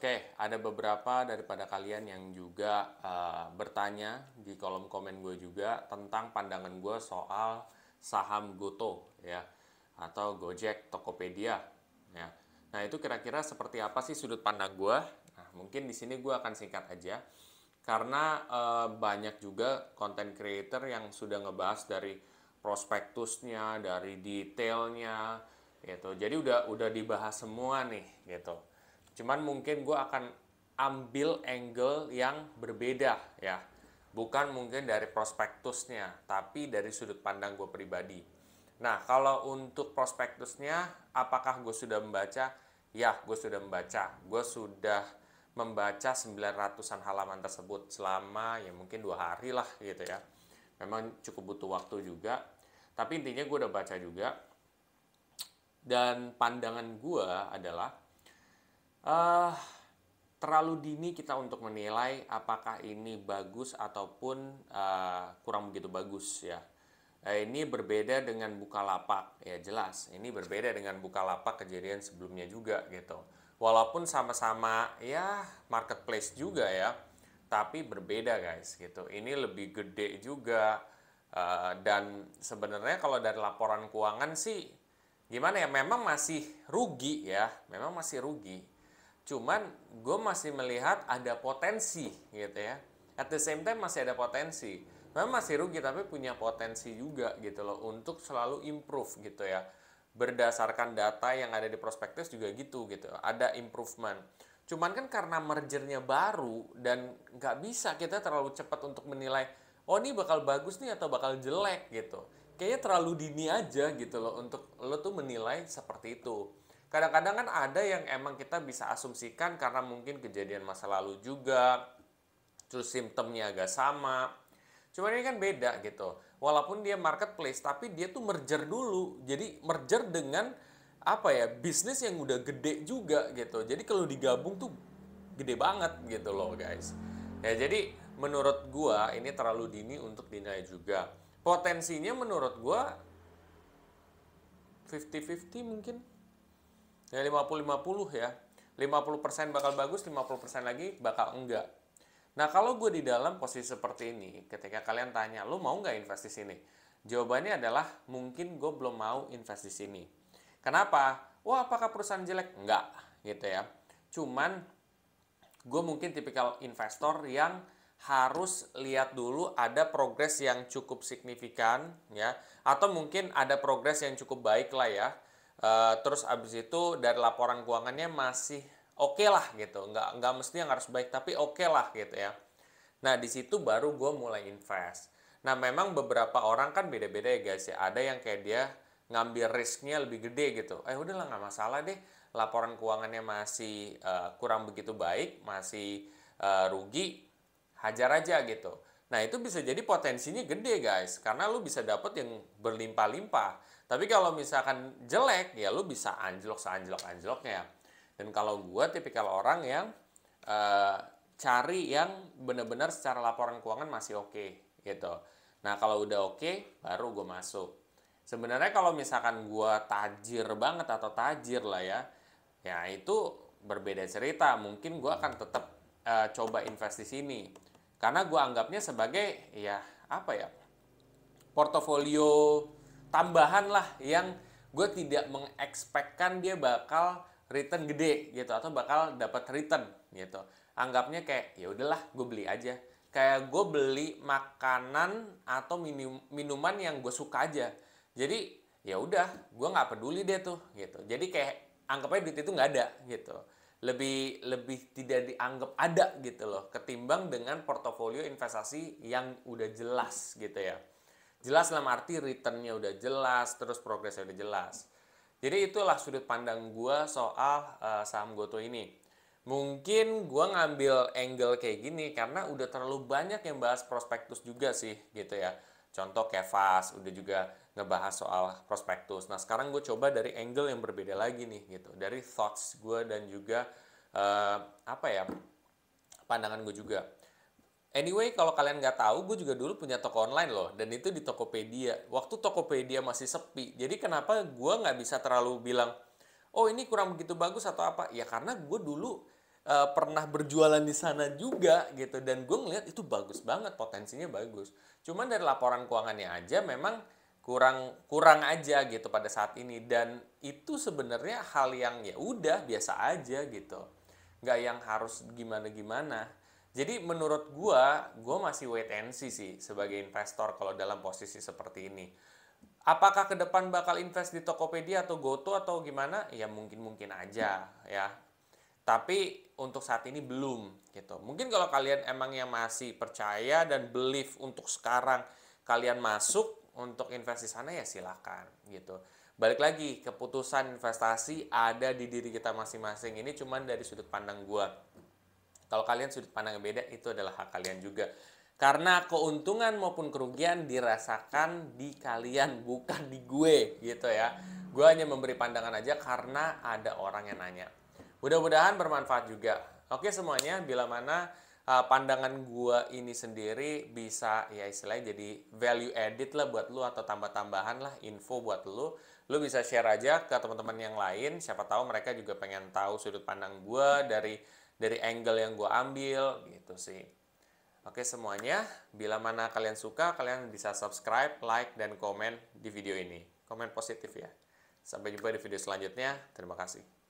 Oke, ada beberapa daripada kalian yang juga bertanya di kolom komen gue juga tentang pandangan gue soal saham Goto ya atau Gojek, Tokopedia ya. Nah, itu kira-kira seperti apa sih sudut pandang gue? Nah, mungkin di sini gue akan singkat aja karena banyak juga content creator yang sudah ngebahas dari prospektusnya, dari detailnya gitu. Jadi udah dibahas semua nih gitu. Cuman mungkin gue akan ambil angle yang berbeda ya. Bukan mungkin dari prospektusnya, tapi dari sudut pandang gue pribadi. Nah, kalau untuk prospektusnya, apakah gue sudah membaca? Ya, gue sudah membaca. Gue sudah membaca 900-an halaman tersebut selama ya mungkin 2 hari lah gitu ya. Memang cukup butuh waktu juga. Tapi intinya gue udah baca juga. Dan pandangan gue adalah uh, terlalu dini kita untuk menilai apakah ini bagus ataupun kurang begitu bagus ya. Ini berbeda dengan Bukalapak ya, jelas ini berbeda dengan Bukalapak kejadian sebelumnya juga gitu. Walaupun sama-sama ya marketplace juga ya, tapi berbeda guys gitu. Ini lebih gede juga. Dan sebenarnya kalau dari laporan keuangan sih gimana ya, memang masih rugi ya, memang masih rugi. Cuman gue masih melihat ada potensi gitu ya. At the same time masih ada potensi. Memang masih rugi tapi punya potensi juga gitu loh untuk selalu improve gitu ya. Berdasarkan data yang ada di prospektus juga gitu. Ada improvement. Cuman kan karena mergernya baru dan nggak bisa kita terlalu cepat untuk menilai, oh ini bakal bagus nih atau bakal jelek gitu. Kayaknya terlalu dini aja gitu loh untuk lo tuh menilai seperti itu. Kadang-kadang kan ada yang emang kita bisa asumsikan karena mungkin kejadian masa lalu juga, terus simptomnya agak sama. Cuman ini kan beda gitu. Walaupun dia marketplace, tapi dia tuh merger dulu. Jadi merger dengan apa ya, bisnis yang udah gede juga gitu. Jadi kalau digabung tuh gede banget gitu loh guys. Ya jadi menurut gua ini terlalu dini untuk dinilai juga. Potensinya menurut gua 50-50 mungkin. Ya 50-50 ya. 50% bakal bagus, 50% lagi bakal enggak. Nah, kalau gue di dalam posisi seperti ini, ketika kalian tanya, lo mau nggak invest di sini? Jawabannya adalah, mungkin gue belum mau invest di sini. Kenapa? Wah, apakah perusahaan jelek? Enggak, gitu ya. Cuman, gue mungkin tipikal investor yang harus lihat dulu ada progres yang cukup signifikan, ya. Atau mungkin ada progres yang cukup baik lah ya. Terus abis itu dari laporan keuangannya masih oke lah gitu, nggak mesti yang harus baik tapi oke lah gitu ya. Nah di situ baru gue mulai invest. Nah memang beberapa orang kan beda-beda ya guys ya, ada yang kayak dia ngambil risknya lebih gede gitu. Udahlah nggak masalah deh, laporan keuangannya masih kurang begitu baik, masih rugi, hajar aja gitu. Nah itu bisa jadi potensinya gede guys, karena lu bisa dapet yang berlimpah-limpah. Tapi kalau misalkan jelek, ya lu bisa anjlok seanjlok-anjloknya. Dan kalau gue tipikal orang yang uh, cari yang benar-benar secara laporan keuangan masih oke gitu. Nah kalau udah oke, baru gue masuk. Sebenarnya kalau misalkan gue tajir banget atau tajir lah ya itu berbeda cerita. Mungkin gue akan tetap coba invest di sini. Karena gue anggapnya sebagai ya apa ya, portofolio tambahan lah yang gue tidak mengekspekkan dia bakal return gede gitu atau bakal dapat return gitu. Anggapnya kayak ya udahlah gue beli aja. Kayak gue beli makanan atau minuman yang gue suka aja. Jadi ya udah gue nggak peduli deh tuh gitu. Jadi kayak anggapnya duit itu nggak ada gitu, lebih lebih tidak dianggap ada gitu loh ketimbang dengan portofolio investasi yang udah jelas gitu ya. Jelas dalam arti returnnya udah jelas, terus progresnya udah jelas. Jadi itulah sudut pandang gue soal saham Goto ini. Mungkin gue ngambil angle kayak gini karena udah terlalu banyak yang bahas prospektus juga sih gitu ya. Contoh Kevas udah juga ngebahas soal prospektus. Nah sekarang gue coba dari angle yang berbeda lagi nih gitu. Dari thoughts gue dan juga apa ya, pandangan gue juga. Anyway, kalau kalian nggak tahu, gue juga dulu punya toko online loh, dan itu di Tokopedia. Waktu Tokopedia masih sepi, jadi kenapa gue nggak bisa terlalu bilang, oh ini kurang begitu bagus atau apa? Ya karena gue dulu pernah berjualan di sana juga gitu, dan gue ngeliat itu bagus banget, potensinya bagus. Cuman dari laporan keuangannya aja memang kurang kurang aja gitu pada saat ini, dan itu sebenarnya hal yang ya udah biasa aja gitu, nggak yang harus gimana-gimana. Jadi menurut gue masih wait and see sih sebagai investor kalau dalam posisi seperti ini. Apakah ke depan bakal invest di Tokopedia atau GoTo atau gimana? Ya mungkin-mungkin aja ya. Tapi untuk saat ini belum gitu. Mungkin kalau kalian emang yang masih percaya dan believe untuk sekarang kalian masuk untuk investasi sana, ya silakan gitu. Balik lagi, keputusan investasi ada di diri kita masing-masing. Ini cuman dari sudut pandang gua. Kalau kalian sudut pandang yang beda, itu adalah hak kalian juga. Karena keuntungan maupun kerugian dirasakan di kalian, bukan di gue gitu ya. Gue hanya memberi pandangan aja karena ada orang yang nanya. Mudah-mudahan bermanfaat juga. Oke semuanya, bila mana pandangan gue ini sendiri bisa ya istilahnya jadi value added lah buat lu, atau tambah-tambahan lah info buat lu. Lu bisa share aja ke teman-teman yang lain, siapa tahu mereka juga pengen tahu sudut pandang gue dari angle yang gue ambil gitu sih. Oke semuanya, bila mana kalian suka, kalian bisa subscribe, like, dan komen di video ini. Komen positif ya. Sampai jumpa di video selanjutnya. Terima kasih.